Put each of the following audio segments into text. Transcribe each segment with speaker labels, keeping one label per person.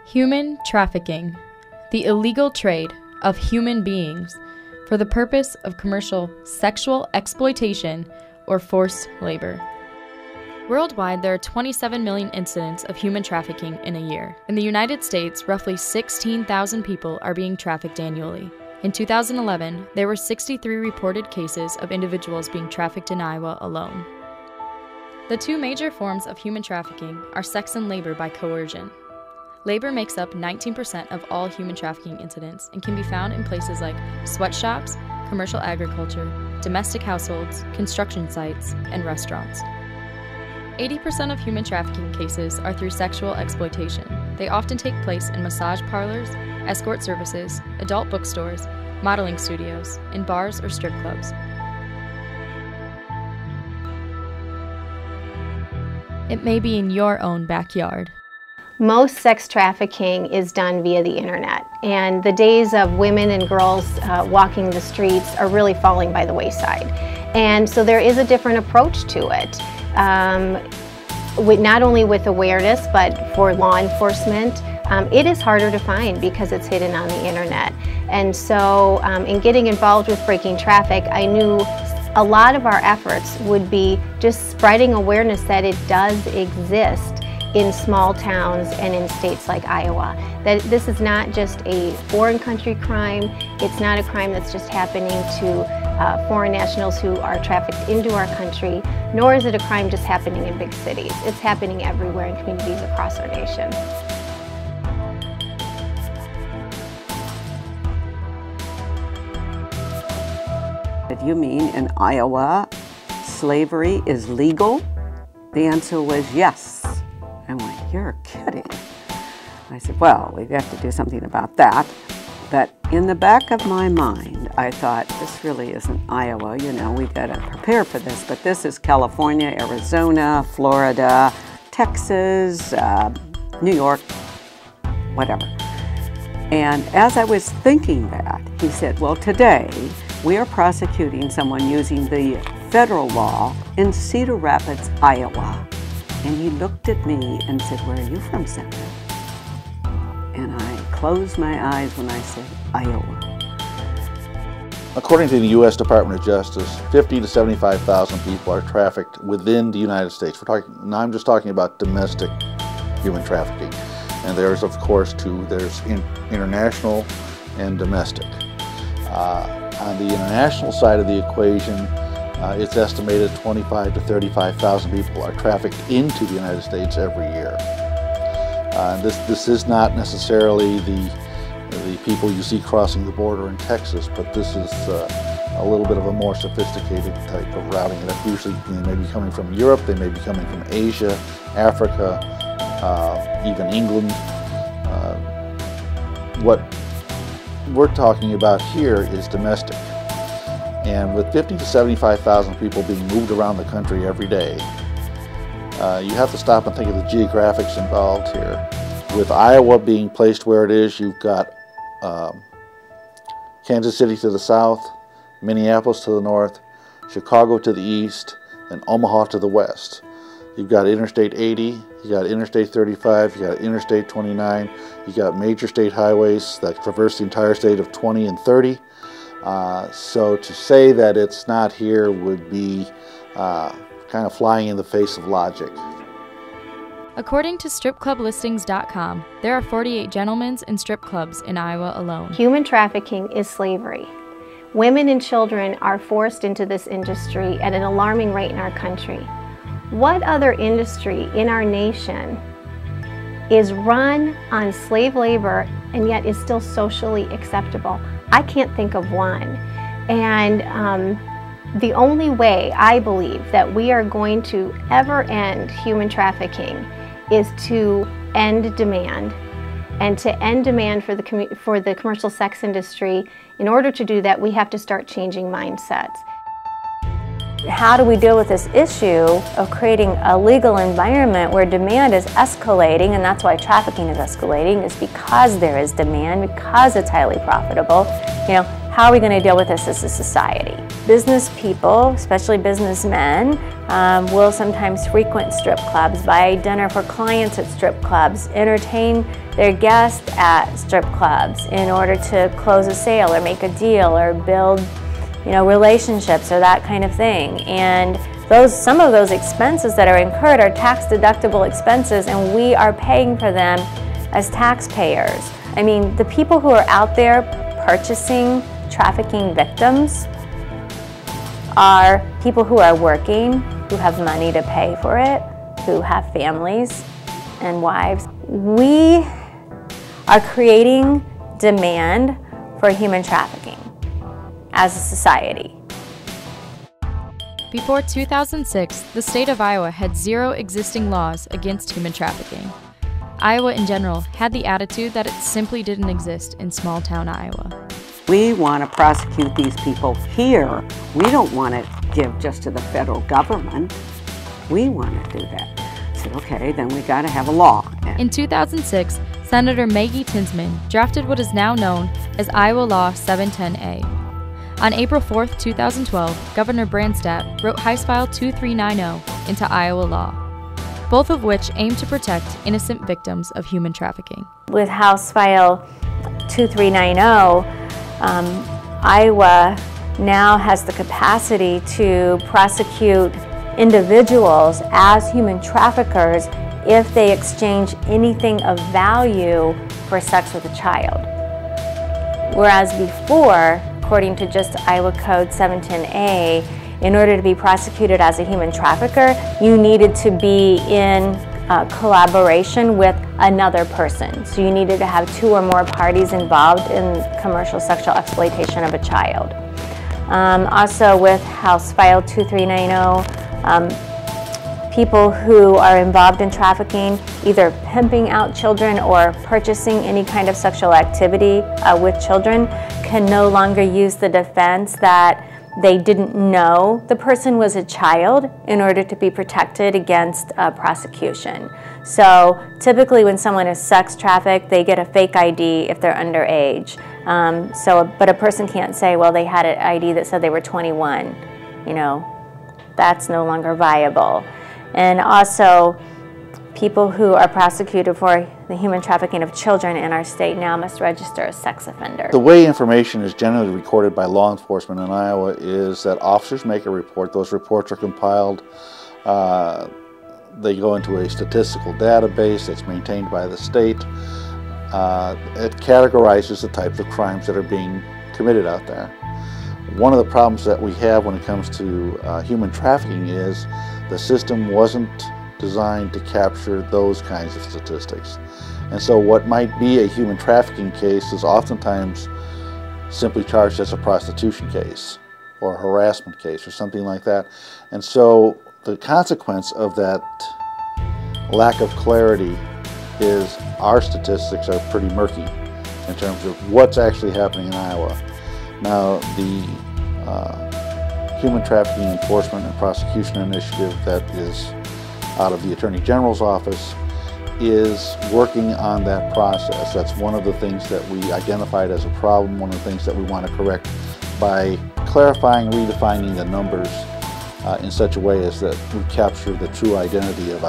Speaker 1: Human trafficking, the illegal trade of human beings for the purpose of commercial sexual exploitation or forced labor. Worldwide, there are 27 million incidents of human trafficking in a year. In the United States, roughly 16,000 people are being trafficked annually. In 2011, there were 63 reported cases of individuals being trafficked in Iowa alone. The two major forms of human trafficking are sex and labor by coercion. Labor makes up 19% of all human trafficking incidents and can be found in places like sweatshops, commercial agriculture, domestic households, construction sites, and restaurants. 80% of human trafficking cases are through sexual exploitation. They often take place in massage parlors, escort services, adult bookstores, modeling studios, in bars or strip clubs. It may be in your own backyard.
Speaker 2: Most sex trafficking is done via the internet, and the days of women and girls walking the streets are really falling by the wayside. And so there is a different approach to it, not only with awareness, but for law enforcement. It is harder to find because it's hidden on the internet. And so in getting involved with breaking traffic, I knew a lot of our efforts would be just spreading awareness that it does exist in small towns and in states like Iowa. That this is not just a foreign country crime. It's not a crime that's just happening to foreign nationals who are trafficked into our country, nor is it a crime just happening in big cities. It's happening everywhere in communities across our nation.
Speaker 3: Did you mean in Iowa slavery is legal? The answer was yes. I went, you're kidding. I said, well, we have to do something about that. But in the back of my mind, I thought, this really isn't Iowa, you know, we've got to prepare for this. But this is California, Arizona, Florida, Texas, New York, whatever. And as I was thinking that, he said, well, today we are prosecuting someone using the federal law in Cedar Rapids, Iowa. And he looked at me and said, where are you from, Senator? And I closed my eyes when I said, Iowa.
Speaker 4: According to the U.S. Department of Justice, 50 to 75,000 people are trafficked within the United States. Now I'm just talking about domestic human trafficking. And there's, of course, there's international and domestic. On the international side of the equation, it's estimated 25 to 35,000 people are trafficked into the United States every year. This is not necessarily the people you see crossing the border in Texas, but this is a little bit of a more sophisticated type of routing. And usually they may be coming from Europe, they may be coming from Asia, Africa, even England. What we're talking about here is domestic. And with 50 to 75,000 people being moved around the country every day, you have to stop and think of the geographics involved here. With Iowa being placed where it is, you've got Kansas City to the south, Minneapolis to the north, Chicago to the east, and Omaha to the west. You've got Interstate 80, you got Interstate 35, you got Interstate 29, you got major state highways that traverse the entire state of 20 and 30. So to say that it's not here would be kind of flying in the face of logic.
Speaker 1: According to stripclublistings.com, there are 48 gentlemen's and strip clubs in Iowa alone.
Speaker 2: Human trafficking is slavery. Women and children are forced into this industry at an alarming rate in our country. What other industry in our nation is run on slave labor and yet is still socially acceptable? I can't think of one. And the only way I believe that we are going to ever end human trafficking is to end demand. And to end demand for the commercial sex industry, in order to do that, we have to start changing mindsets.
Speaker 5: How do we deal with this issue of creating a legal environment where demand is escalating, and that's why trafficking is escalating, is because there is demand, because it's highly profitable. You know, how are we going to deal with this as a society? business people, especially businessmen, will sometimes frequent strip clubs, buy dinner for clients at strip clubs, entertain their guests at strip clubs in order to close a sale or make a deal or build, relationships or that kind of thing. And some of those expenses that are incurred are tax-deductible expenses, and we are paying for them as taxpayers. I mean, the people who are out there purchasing trafficking victims are people who are working, who have money to pay for it, who have families and wives. We are creating demand for human trafficking as a society.
Speaker 1: Before 2006, the state of Iowa had 0 existing laws against human trafficking. Iowa in general had the attitude that it simply didn't exist in small-town Iowa.
Speaker 3: We want to prosecute these people here. We don't want to give just to the federal government. We want to do that. I said, okay, then we got to have a law.
Speaker 1: In 2006, Senator Maggie Tinsman drafted what is now known as Iowa Law 710A. On April 4, 2012, Governor Branstad wrote House File 2390 into Iowa law, both of which aim to protect innocent victims of human trafficking.
Speaker 5: With House File 2390, Iowa now has the capacity to prosecute individuals as human traffickers if they exchange anything of value for sex with a child. Whereas before, according to just Iowa Code 710A, in order to be prosecuted as a human trafficker, you needed to be in collaboration with another person. So you needed to have 2 or more parties involved in commercial sexual exploitation of a child. Also with House File 2390, people who are involved in trafficking, either pimping out children or purchasing any kind of sexual activity with children, can no longer use the defense that they didn't know the person was a child in order to be protected against prosecution. So typically when someone is sex trafficked, they get a fake ID if they're underage. But a person can't say, well, they had an ID that said they were 21. That's no longer viable. And also, people who are prosecuted for the human trafficking of children in our state now must register as sex offenders.
Speaker 4: The way information is generally recorded by law enforcement in Iowa is that officers make a report. Those reports are compiled. They go into a statistical database that's maintained by the state. It categorizes the types of crimes that are being committed out there. One of the problems that we have when it comes to human trafficking is the system wasn't designed to capture those kinds of statistics. And so what might be a human trafficking case is oftentimes simply charged as a prostitution case or a harassment case or something like that. And so the consequence of that lack of clarity is our statistics are pretty murky in terms of what's actually happening in Iowa. Now, the Human Trafficking Enforcement and Prosecution Initiative that is out of the Attorney General's office is working on that process. That's one of the things that we identified as a problem, one of the things that we want to correct by clarifying, redefining the numbers in such a way as that we capture the true identity of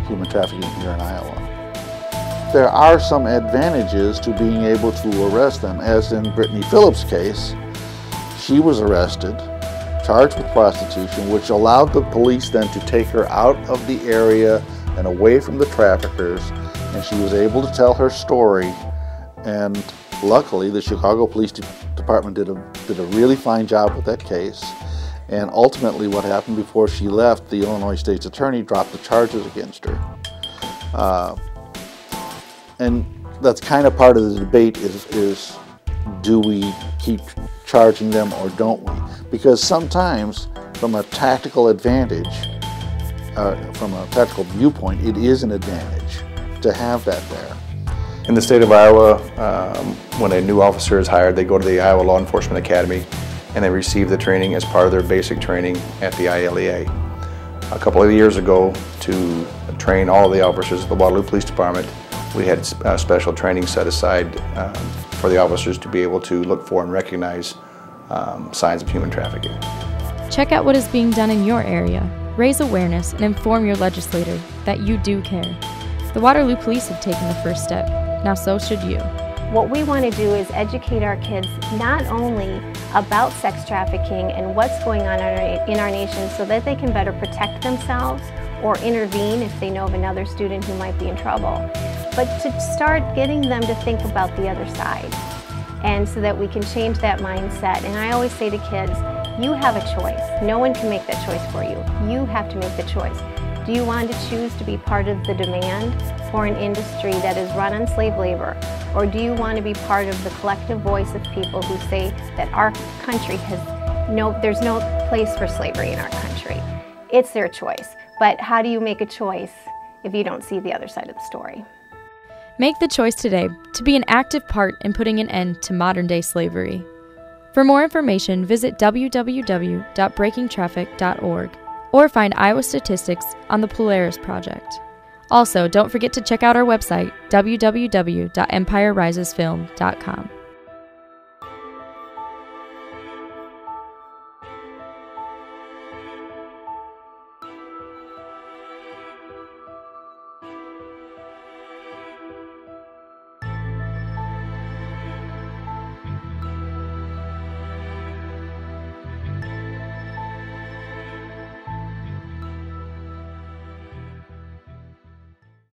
Speaker 4: human trafficking here in Iowa. There are some advantages to being able to arrest them, as in Brittany Phillips' case. She was arrested, charged with prostitution, which allowed the police then to take her out of the area and away from the traffickers, and she was able to tell her story. And luckily, the Chicago Police Department did a really fine job with that case. And ultimately, what happened before she left, the Illinois State's Attorney dropped the charges against her. And that's kind of part of the debate is do we keep charging them or don't we? Because sometimes, from a tactical advantage, from a tactical viewpoint, it is an advantage to have that there.
Speaker 6: In the state of Iowa, when a new officer is hired, they go to the Iowa Law Enforcement Academy and they receive the training as part of their basic training at the ILEA. A couple of years ago, to train all of the officers of the Waterloo Police Department, we had special training set aside for the officers to be able to look for and recognize signs of human trafficking.
Speaker 1: Check out what is being done in your area. Raise awareness and inform your legislator that you do care. The Waterloo Police have taken the first step. Now so should you.
Speaker 2: What we want to do is educate our kids not only about sex trafficking and what's going on in our nation so that they can better protect themselves or intervene if they know of another student who might be in trouble, but to start getting them to think about the other side, and so that we can change that mindset. And I always say to kids, you have a choice. No one can make that choice for you. You have to make the choice. Do you want to choose to be part of the demand for an industry that is run on slave labor? Or do you want to be part of the collective voice of people who say that our country there's no place for slavery in our country? It's their choice. But how do you make a choice if you don't see the other side of the story?
Speaker 1: Make the choice today to be an active part in putting an end to modern-day slavery. For more information, visit www.breakingtraffic.org or find Iowa statistics on the Polaris Project. Also, don't forget to check out our website, www.empirerisesfilm.com.